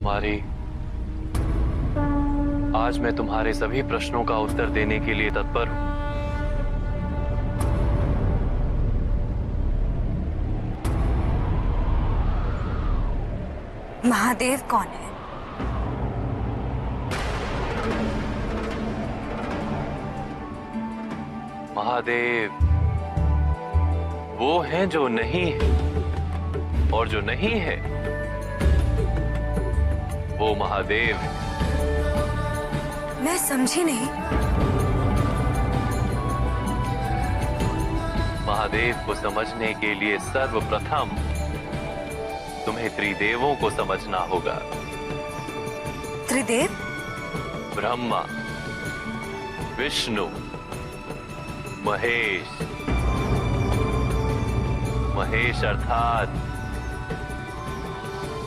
कुमारी, आज मैं तुम्हारे सभी प्रश्नों का उत्तर देने के लिए तत्पर हूं। महादेव कौन है? महादेव वो हैं जो नहीं है, और जो नहीं है वो महादेव है। मैं समझी नहीं। महादेव को समझने के लिए सर्वप्रथम तुम्हें त्रिदेवों को समझना होगा। त्रिदेव? ब्रह्मा, विष्णु, महेश। महेश अर्थात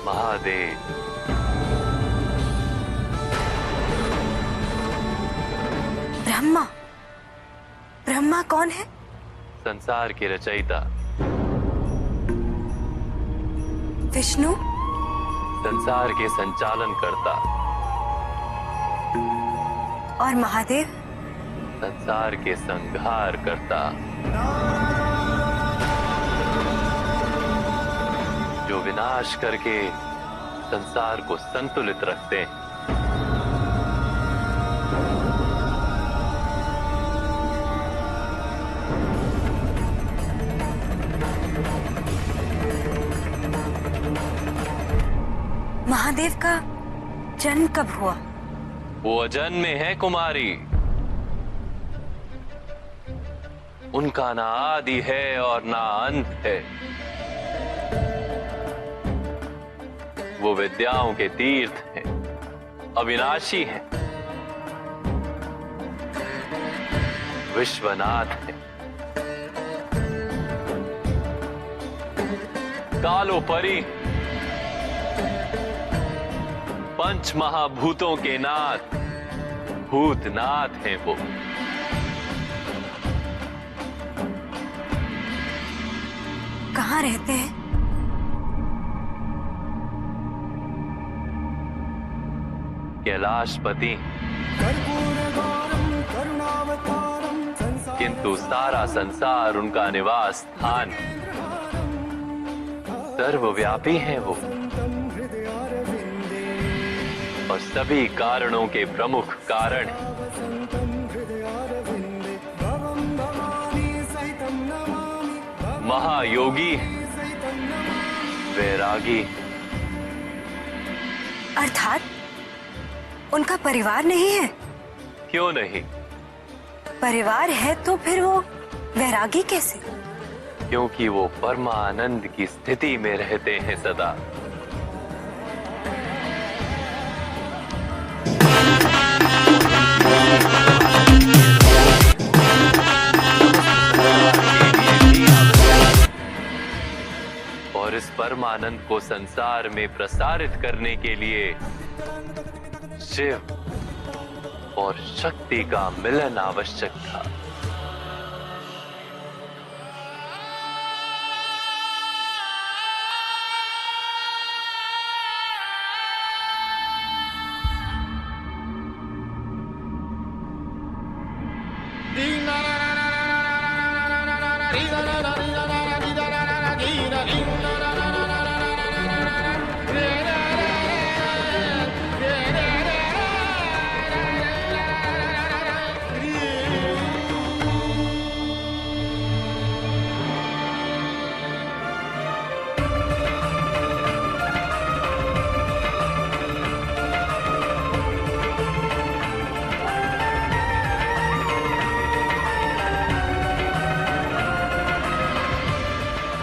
महादेव। ब्रह्मा? ब्रह्मा कौन है? संसार के रचयिता। विष्णु? संसार के संचालन करता। और महादेव? संसार के संहार करता, जो विनाश करके संसार को संतुलित रखते हैं। महादेव का जन्म कब हुआ? वो अजन्मे है कुमारी। उनका ना आदि है और ना अंत है। वो विद्याओं के तीर्थ हैं, अविनाशी हैं, विश्वनाथ हैं, कालोपरि, पंच महाभूतों के नाथ, भूतनाथ हैं वो। कहाँ रहते हैं? कैलाशपति, किंतु सारा संसार उनका निवास स्थान। सर्वव्यापी हैं वो, और सभी कारणों के प्रमुख कारण। महायोगी, वैरागी। अर्थात उनका परिवार नहीं है? क्यों नहीं? परिवार है तो फिर वो वैरागी कैसे? क्योंकि वो परमानंद की स्थिति में रहते हैं सदा। और इस परमानंद को संसार में प्रसारित करने के लिए शिव और शक्ति का मिलन आवश्यक था।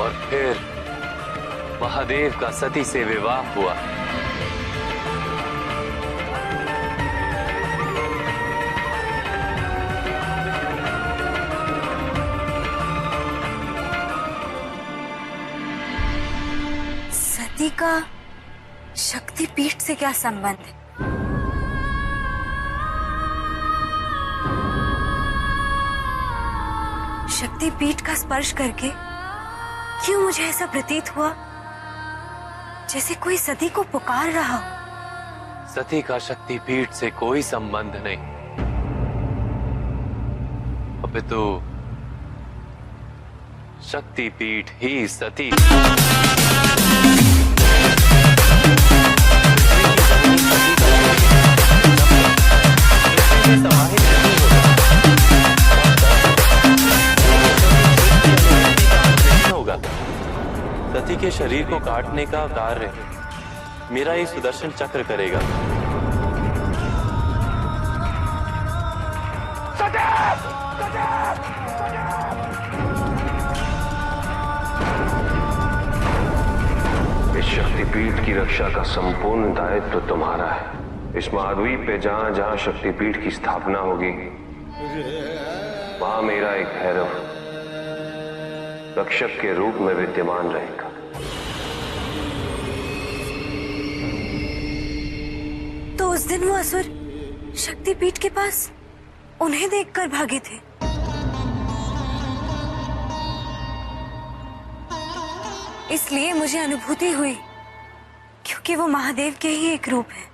और फिर महादेव का सती से विवाह हुआ। सती का शक्तिपीठ से क्या संबंध है? शक्तिपीठ का स्पर्श करके क्यों मुझे ऐसा प्रतीत हुआ जैसे कोई सती को पुकार रहा हो। सती का शक्तिपीठ से कोई संबंध नहीं, अपितु शक्तिपीठ ही सती। होगा सती के शरीर को काटने का कार्य मेरा ये सुदर्शन चक्र करेगा। इस शक्तिपीठ की रक्षा का संपूर्ण दायित्व तुम्हारा है। इस महाद्वीप पे जहां जहां शक्तिपीठ की स्थापना होगी, वहां मेरा एक भैरव रक्षक के रूप में विद्यमान रहेगा। तो उस दिन वो असुर शक्तिपीठ के पास उन्हें देखकर भागे थे। इसलिए मुझे अनुभूति हुई, क्योंकि वो महादेव के ही एक रूप है।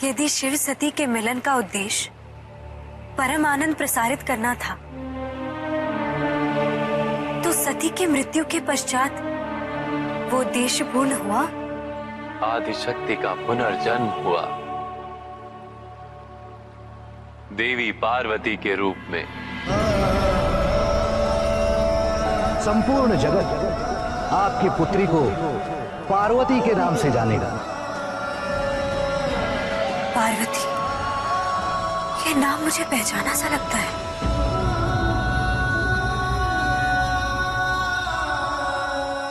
यदि शिव सती के मिलन का उद्देश्य परम आनंद प्रसारित करना था, तो सती के मृत्यु के पश्चात वो उद्देश्य पूर्ण हुआ। आदिशक्ति का पुनर्जन्म हुआ देवी पार्वती के रूप में। संपूर्ण जगत आपकी पुत्री को पार्वती के नाम से जानेगा। पार्वती, ये नाम मुझे पहचाना सा लगता है।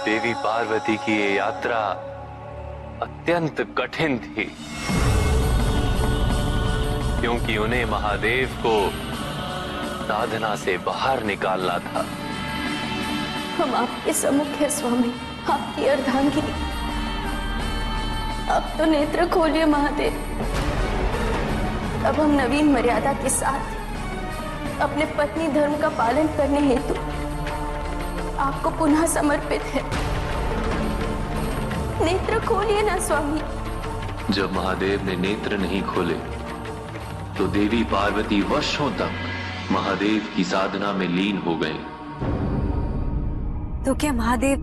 देवी पार्वती की ये यात्रा अत्यंत कठिन थी, क्योंकि उन्हें महादेव को साधना से बाहर निकालना था। हम आपके सम्मुख है स्वामी, आपकी अर्धांगिनी। अब तो नेत्र खोलिए महादेव। अब हम नवीन मर्यादा के साथ अपने पत्नी धर्म का पालन करने हेतु आपको पुनः समर्पित है। नेत्र खोलिए ना स्वामी। जब महादेव ने नेत्र नहीं खोले तो देवी पार्वती वर्षों तक महादेव की साधना में लीन हो गए। तो क्या महादेव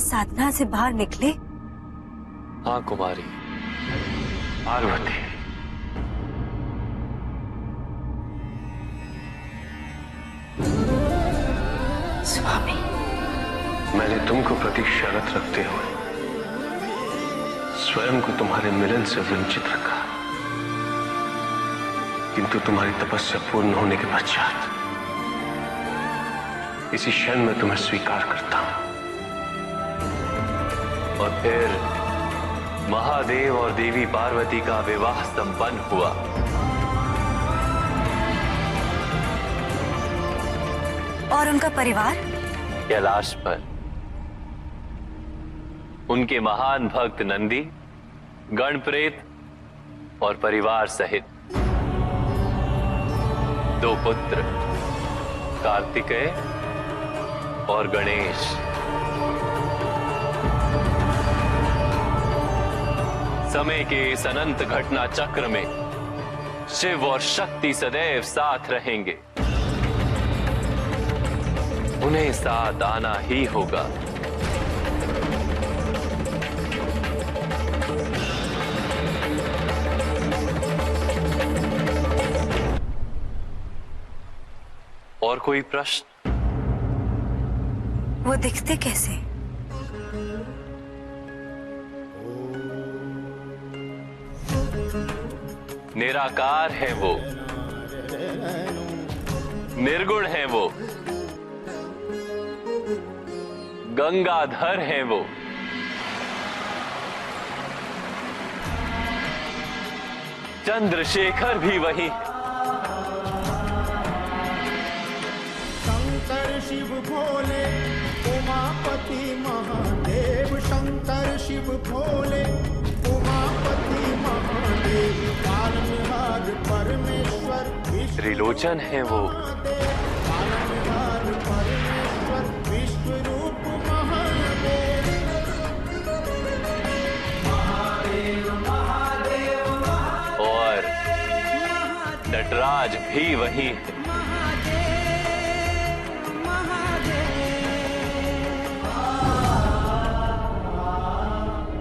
साधना से बाहर निकले? हाँ कुमारी पार्वती, स्वामी, मैंने तुमको प्रति शर्त रखते हुए स्वयं को तुम्हारे मिलन से वंचित रखा, किंतु तुम्हारी तपस्या पूर्ण होने के पश्चात इसी क्षण में तुम्हें स्वीकार करता हूं। और फिर महादेव और देवी पार्वती का विवाह संपन्न हुआ। और उनका परिवार? कैलाश पर उनके महान भक्त नंदी, गणप्रेत और परिवार सहित 2 पुत्र कार्तिकेय और गणेश। समय के इस अनंत घटना चक्र में शिव और शक्ति सदैव साथ रहेंगे। उन्हें साथ आना ही होगा। और कोई प्रश्न? वो दिखते कैसे? निराकार है वो, निर्गुण है वो, गंगाधर है वो, चंद्रशेखर भी वही है। शंकर शिव भोले उमापति महादेव, शंकर शिव भोले उमापति महादेव, पालनहार परमेश्वर त्रिलोचन है वो, पालनहार परमेश्वर विश्व रूप महादेव। आज भी वही है।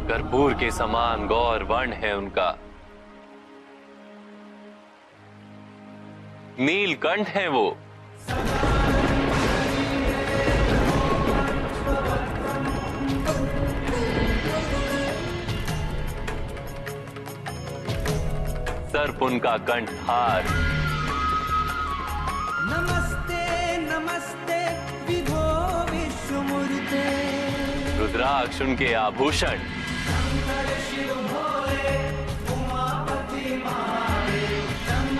कर्पूर के समान गौर वर्ण है उनका। नीलकंठ है वो। सर्प उनका कंठहार। नमस्ते नमस्ते विभो विश्वमूर्ते। रुद्राक्ष उनके आभूषण।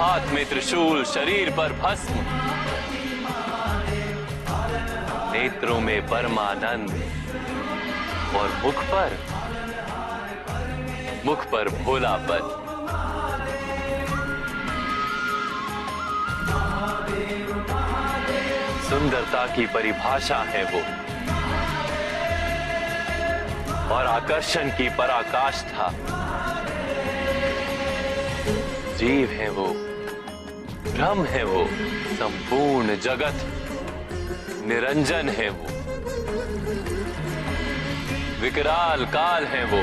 हाथ में त्रिशूल, शरीर पर भस्म, नेत्रों में परमानंद और मुख पर भोलापन। सुंदरता की परिभाषा है वो और आकर्षण की पराकाष्ठा। जीव है वो, ब्रह्म है वो, संपूर्ण जगत निरंजन है वो, विकराल काल है वो।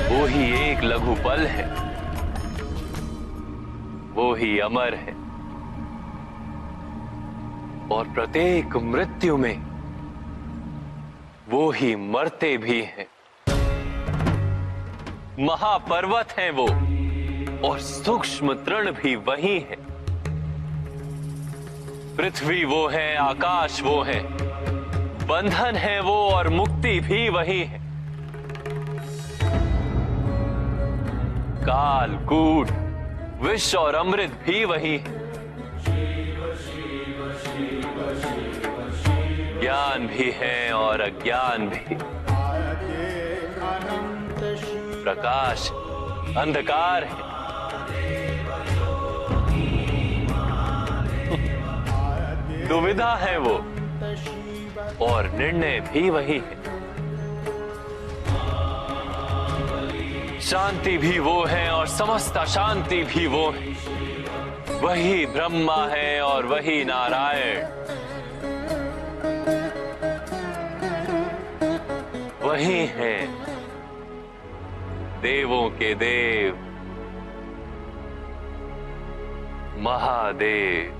वो ही एक लघु पल है, वो ही अमर है और प्रत्येक मृत्यु में वो ही मरते भी हैं। महापर्वत है वो और सूक्ष्म तृण भी वही है। पृथ्वी वो है, आकाश वो है, बंधन है वो और मुक्ति भी वही है। काल, कूट, विष और अमृत भी वही है। ज्ञान भी है और अज्ञान भी, प्रकाश, अंधकार है। दुविधा है वो और निर्णय भी वही है। शांति भी वो है और समस्त अशांति भी वो है। वही ब्रह्मा है और वही नारायण। वही है देवों के देव महादेव।